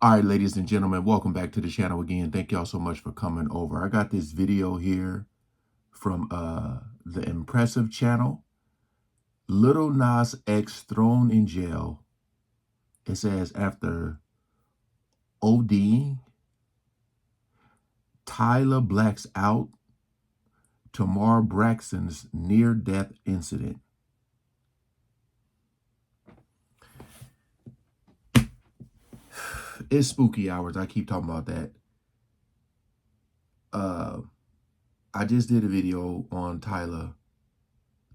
All right, ladies and gentlemen, welcome back to the channel again. Thank y'all so much for coming over. I got this video here from the impressive channel. Lil Nas X thrown in jail. It says after ODing, TYLA blacks out Tamar Braxton's near-death incident. It's spooky hours. I keep talking about that. I just did a video on TYLA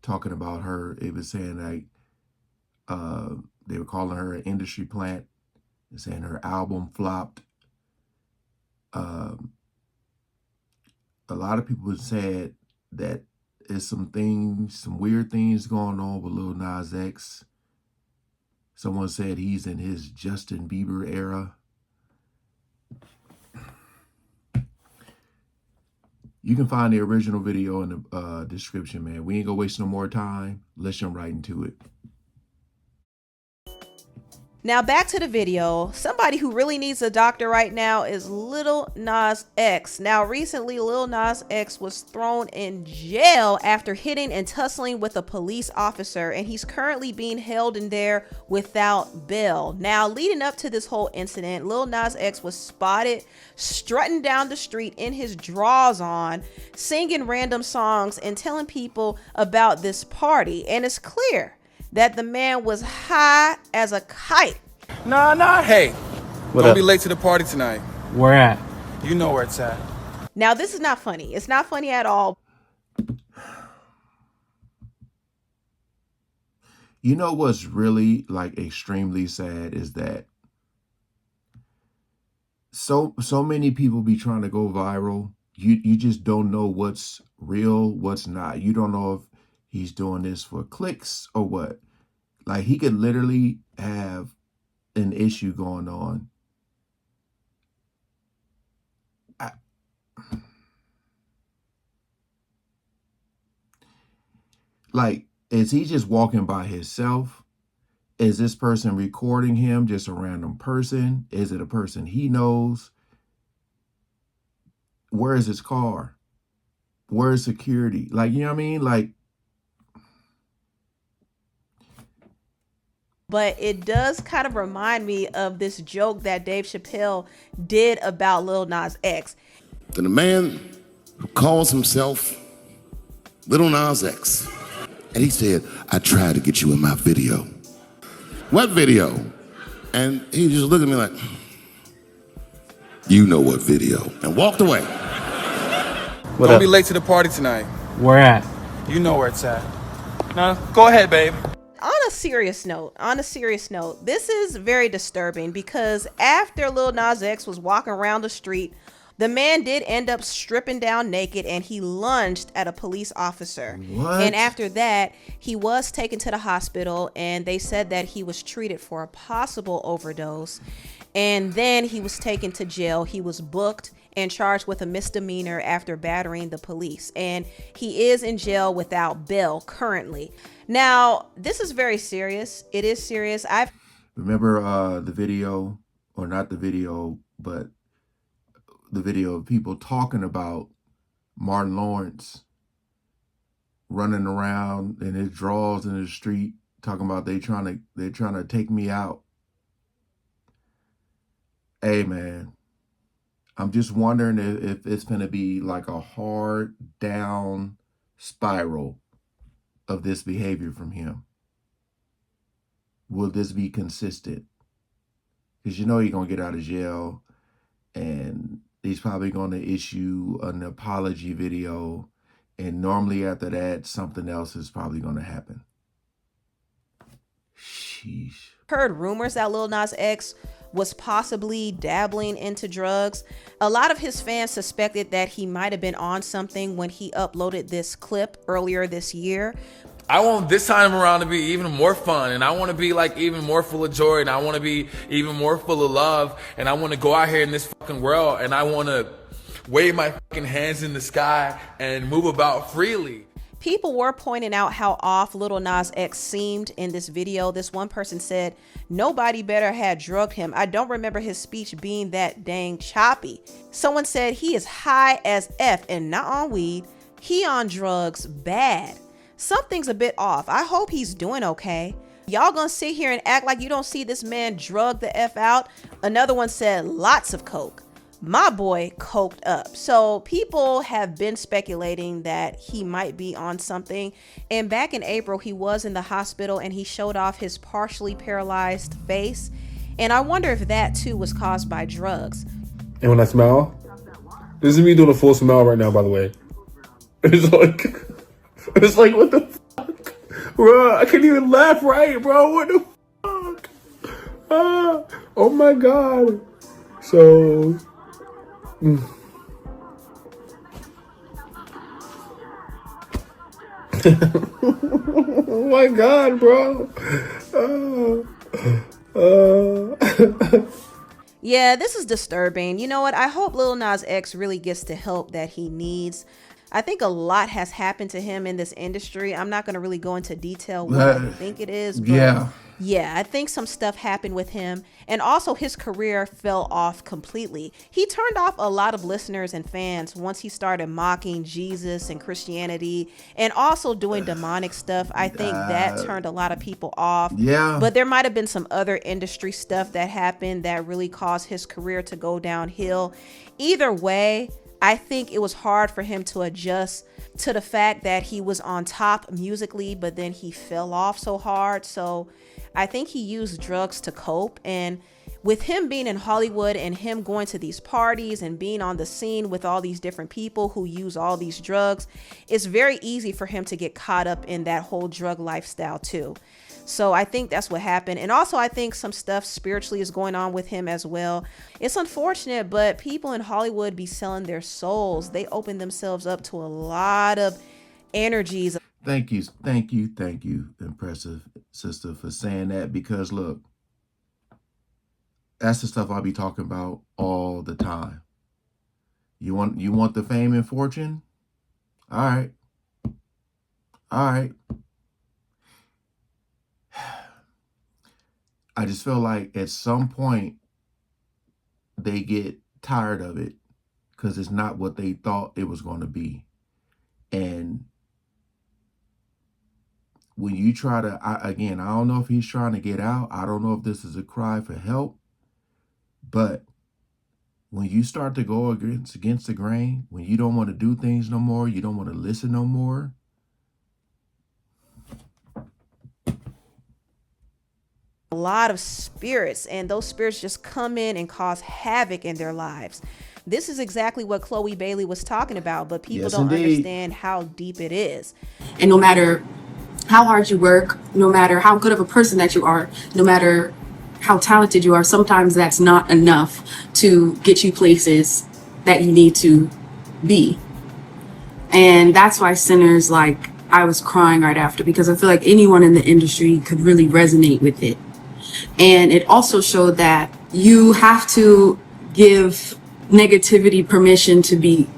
talking about her. It was saying like they were calling her an industry plant and saying her album flopped. A lot of people said that there's some weird things going on with Lil Nas X. Someone said he's in his Justin Bieber era. You can find the original video in the description, man. We ain't gonna waste no more time. Let's jump right into it. Now back to the video. Somebody who really needs a doctor right now is Lil Nas X. Now recently Lil Nas X was thrown in jail after hitting and tussling with a police officer, and he's currently being held in there without bail. Now leading up to this whole incident, Lil Nas X was spotted strutting down the street in his drawers on, singing random songs and telling people about this party, and it's clear that the man was high as a kite. Nah, hey, don't be late to the party tonight. Where at? You know where it's at. Now this is not funny. It's not funny at all. You know what's really like extremely sad is that so many people be trying to go viral. You just don't know what's real, what's not. You don't know if he's doing this for clicks or what. Like, he could literally have an issue going on. Like, is he just walking by himself? Is this person recording him, just a random person? Is it a person he knows? Where is his car? Where is security? Like, you know what I mean? Like, but it does kind of remind me of this joke that Dave Chappelle did about Lil Nas X. Then a man who calls himself Lil Nas X, and he said, "I tried to get you in my video." What video? And he just looked at me like, "You know what video," and walked away. Don't be late to the party tonight. Where at? You know where it's at. Nah, go ahead, babe. On a serious note, this is very disturbing because after Lil Nas X was walking around the street, the man did end up stripping down naked and he lunged at a police officer. What? And after that, he was taken to the hospital and they said that he was treated for a possible overdose. And then he was taken to jail. He was booked and charged with a misdemeanor after battering the police. And he is in jail without bail currently. Now, this is very serious. It is serious. I remember the video, or not the video, but the video of people talking about Martin Lawrence running around in his drawers in the street, talking about they're trying to take me out. Hey, man, I'm just wondering if it's going to be like a hard down spiral of this behavior from him. Will this be consistent? Because you know he's going to get out of jail and he's probably going to issue an apology video. And normally after that, something else is probably going to happen. Sheesh. heard rumors that Lil Nas X was possibly dabbling into drugs. A lot of his fans suspected that he might have been on something when he uploaded this clip earlier this year. I want this time around to be even more fun, and I want to be like even more full of joy, and I want to be even more full of love, and I want to go out here in this fucking world, and I want to wave my fucking hands in the sky and move about freely. People were pointing out how off Lil Nas X seemed in this video. This one person said, nobody better had drugged him. I don't remember his speech being that dang choppy. Someone said he is high as F and not on weed. He on drugs bad. Something's a bit off. I hope he's doing okay. Y'all gonna sit here and act like you don't see this man drug the F out? Another one said lots of coke. My boy coked up. So people have been speculating that he might be on something. And back in April, he was in the hospital and he showed off his partially paralyzed face. And I wonder if that too was caused by drugs. And when I smile, this is me doing a full smile right now, by the way. It's like, what the fuck? Bro, I can't even laugh right, bro. What the fuck? Oh my God. So... oh my God, bro. Yeah, this is disturbing. You know what? I hope Lil Nas X really gets the help that he needs. I think a lot has happened to him in this industry. I'm not going to really go into detail what I think it is, but yeah, I think some stuff happened with him. And also his career fell off completely. He turned off a lot of listeners and fans once he started mocking Jesus and Christianity and also doing demonic stuff. I think that turned a lot of people off. Yeah. But there might have been some other industry stuff that happened that really caused his career to go downhill. Either way, I think it was hard for him to adjust to the fact that he was on top musically, but then he fell off so hard. So I think he used drugs to cope. And with him being in Hollywood and him going to these parties and being on the scene with all these different people who use all these drugs, it's very easy for him to get caught up in that whole drug lifestyle too. So I think that's what happened. And also I think some stuff spiritually is going on with him as well. It's unfortunate, but people in Hollywood be selling their souls. They open themselves up to a lot of energies. Thank you, impressive sister, for saying that, because look, that's the stuff I'll be talking about all the time. You want the fame and fortune? All right. I just feel like at some point they get tired of it because it's not what they thought it was going to be. And when you try to, again, I don't know if he's trying to get out. I don't know if this is a cry for help. But when you start to go against the grain, when you don't want to do things no more, you don't want to listen no more, a lot of spirits, and those spirits just come in and cause havoc in their lives. This is exactly what Chloe Bailey was talking about, but people don't understand how deep it is. And no matter how hard you work, no matter how good of a person that you are, no matter how talented you are, sometimes that's not enough to get you places that you need to be. And that's why Sinners, like, I was crying right after, because I feel like anyone in the industry could really resonate with it. And it also showed that you have to give negativity permission to be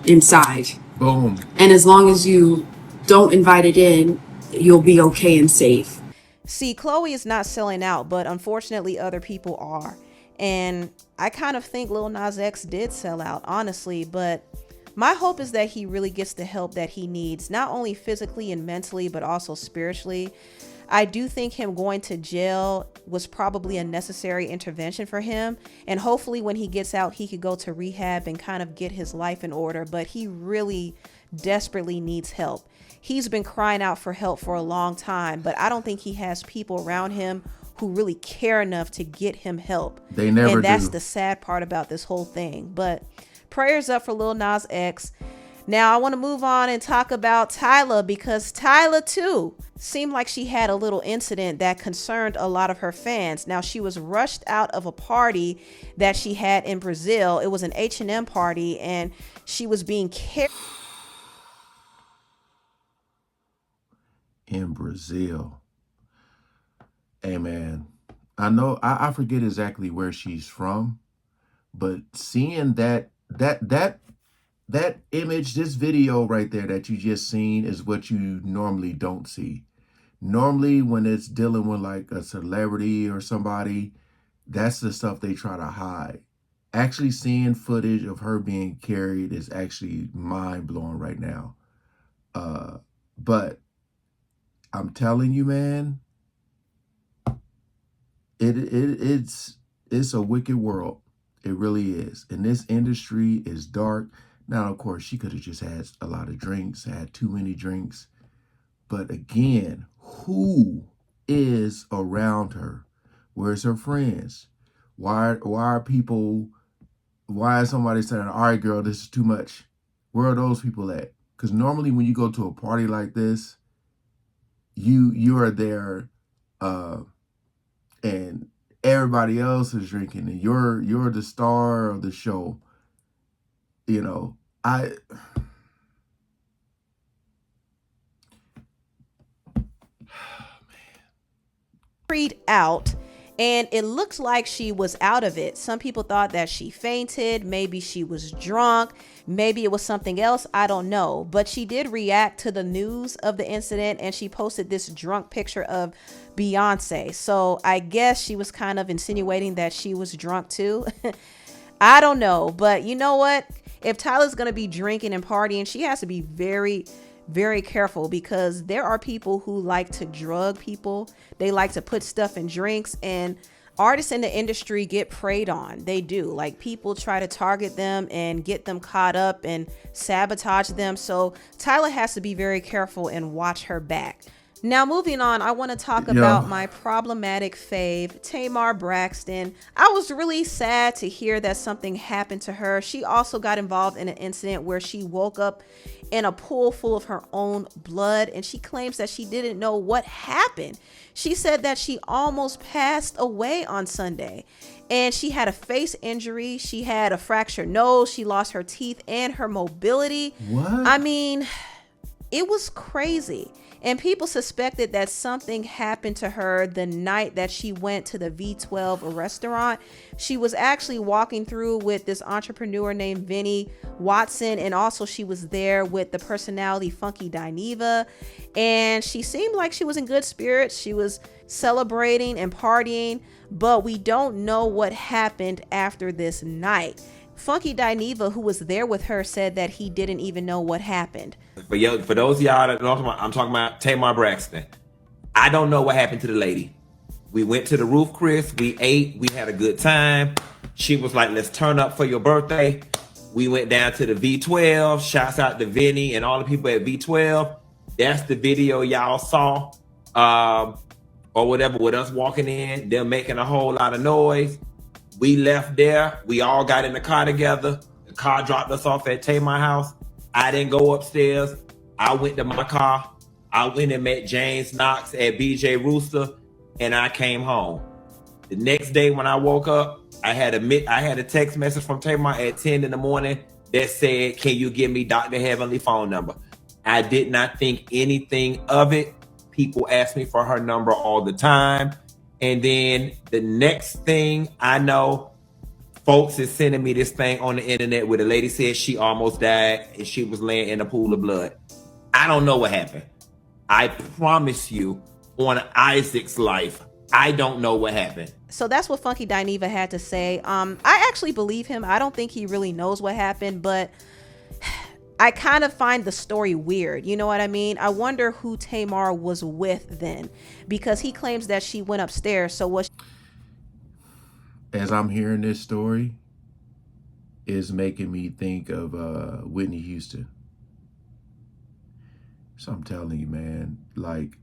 inside. boom. And as long as you don't invite it in, you'll be okay and safe. See, Chloe is not selling out, but unfortunately other people are. And I kind of think Lil Nas X did sell out, honestly, but my hope is that he really gets the help that he needs, not only physically and mentally, but also spiritually. I do think him going to jail was probably a necessary intervention for him. And hopefully when he gets out, he could go to rehab and kind of get his life in order. But he really desperately needs help. He's been crying out for help for a long time, but I don't think he has people around him who really care enough to get him help. They never do. And that's the sad part about this whole thing. But prayers up for Lil Nas X. Now I want to move on and talk about TYLA, because TYLA too seemed like she had a little incident that concerned a lot of her fans. Now she was rushed out of a party that she had in Brazil. It was an H&M party and she was being carried in Brazil. Hey man, I know I forget exactly where she's from, but seeing that that image, this video right there that you just seen is what you normally don't see. Normally when it's dealing with like a celebrity or somebody, that's the stuff they try to hide. Actually seeing footage of her being carried is actually mind-blowing right now. But I'm telling you, man, it's a wicked world. It really is. And this industry is dark. Now, of course, she could have just had a lot of drinks, had too many drinks. But again, who is around her? Where's her friends? Why are people, why is somebody saying, all right, girl, this is too much? Where are those people at? Because normally when you go to a party like this, you are there and everybody else is drinking and you're the star of the show. You know, out, and it looked like she was out of it. Some people thought that she fainted, maybe she was drunk, maybe it was something else, I don't know. But she did react to the news of the incident, and she posted this drunk picture of Beyonce. So I guess she was kind of insinuating that she was drunk too. I don't know, but you know what, if Tyla's gonna be drinking and partying, she has to be very careful, because there are people who like to drug people. They like to put stuff in drinks, and artists in the industry get preyed on. They do. Like, people try to target them and get them caught up and sabotage them. So TYLA has to be very careful and watch her back. Now, moving on, I want to talk about my problematic fave, Tamar Braxton. I was really sad to hear that something happened to her. She also got involved in an incident where she woke up in a pool full of her own blood, and she claims that she didn't know what happened. She said that she almost passed away on Sunday, and she had a face injury. She had a fractured nose. She lost her teeth and her mobility. what? I mean, it was crazy. And people suspected that something happened to her the night that she went to the V12 restaurant. She was actually walking through with this entrepreneur named Vinny Watson, and also she was there with the personality Funky Dineva, and she seemed like she was in good spirits. She was celebrating and partying, but we don't know what happened after this night. Funky Dineva, who was there with her, said that he didn't even know what happened. For those of y'all that don't know, I'm talking about Tamar Braxton. I don't know what happened to the lady. We went to the Roof Chris. We ate. We had a good time. She was like, let's turn up for your birthday. We went down to the V12. Shouts out to Vinny and all the people at V12. That's the video y'all saw. Or whatever, with us walking in, them making a whole lot of noise. We left there. We all got in the car together. The car dropped us off at Tamar house. I didn't go upstairs. I went to my car. I went and met James Knox at BJ Rooster, and I came home. The next day when I woke up, I had a text message from Tamar at 10 in the morning that said, can you give me Dr. Heavenly phone number? I did not think anything of it. People ask me for her number all the time. And then the next thing I know, folks is sending me this thing on the internet where the lady said she almost died and she was laying in a pool of blood. I don't know what happened. I promise you, on Isaac's life, I don't know what happened. So that's what Funky Dineva had to say. I actually believe him. I don't think he really knows what happened, but I kind of find the story weird. You know what I mean? I wonder who Tamar was with then, because he claims that she went upstairs. So was As I'm hearing this story, is making me think of Whitney Houston. So I'm telling you, man, like,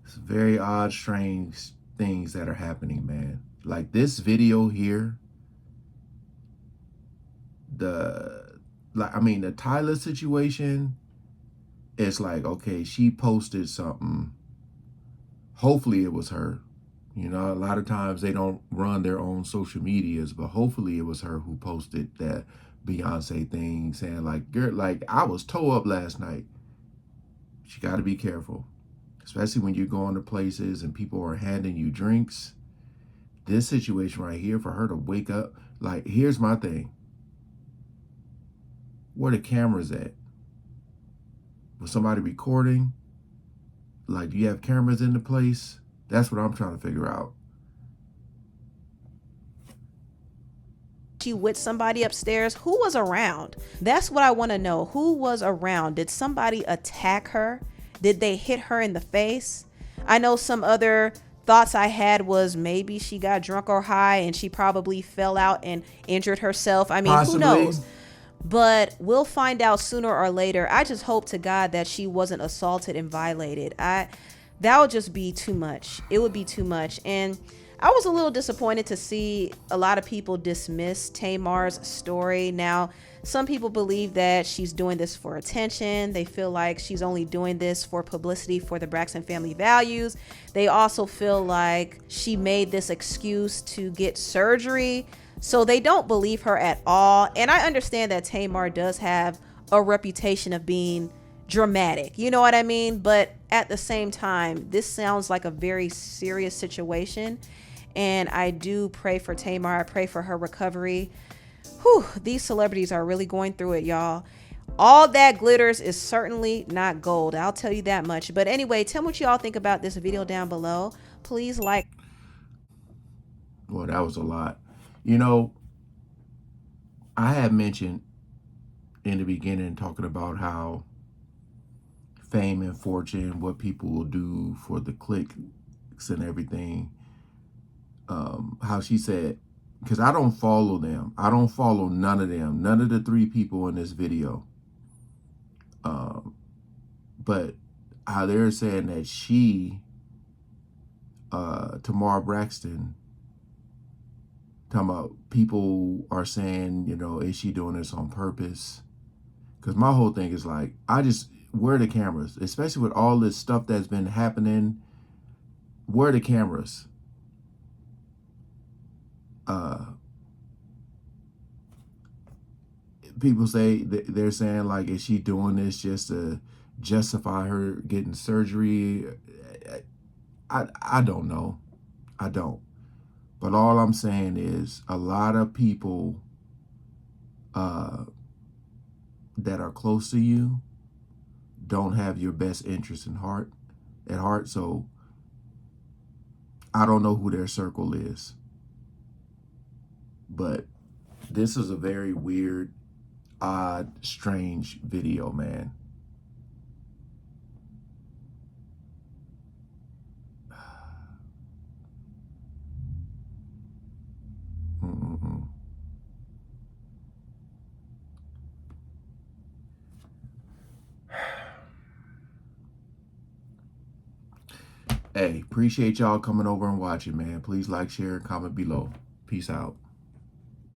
it's very odd, strange things that are happening, man. Like this video here, the TYLA situation, it's like, okay, she posted something. Hopefully it was her. You know, a lot of times they don't run their own social medias, but hopefully it was her who posted that Beyonce thing saying like, girl, like I was toe up last night. She got to be careful. especially when you're going to places and people are handing you drinks. This situation right here, for her to wake up, like, here's my thing. Where the cameras at? Was somebody recording? Like, do you have cameras in the place? That's what I'm trying to figure out. She with somebody upstairs. Who was around? That's what I want to know. Who was around? Did somebody attack her? Did they hit her in the face? I know some other thoughts I had was maybe she got drunk or high and she probably fell out and injured herself. I mean, Possibly. who knows? But we'll find out sooner or later. I just hope to God that she wasn't assaulted and violated. That would just be too much. It would be too much. And I was a little disappointed to see a lot of people dismiss Tamar's story. Now, some people believe that she's doing this for attention. They feel like she's only doing this for publicity for the Braxton family values. They also feel like she made this excuse to get surgery. So they don't believe her at all. And I understand that Tamar does have a reputation of being dramatic. You know what I mean? But at the same time, this sounds like a very serious situation. And I do pray for Tamar. I pray for her recovery. Whew, these celebrities are really going through it, y'all. All that glitters is certainly not gold. I'll tell you that much. But anyway, tell me what y'all think about this video down below. Please like. Well, that was a lot. You know, I had mentioned in the beginning talking about how fame and fortune, what people will do for the clicks and everything. How she said, because I don't follow them. I don't follow none of them. None of the 3 people in this video. But how they're saying that she, Tamar Braxton, talking about people are saying, you know, is she doing this on purpose? Because my whole thing is like, where are the cameras? Especially with all this stuff that's been happening, where are the cameras? People say, they're saying like, is she doing this just to justify her getting surgery? I don't know. I don't. But all I'm saying is a lot of people that are close to you don't have your best interest at heart. So I don't know who their circle is. But this is a very weird, odd, strange video, man. Hey, appreciate y'all coming over and watching, man. Please like, share, and comment below. Peace out.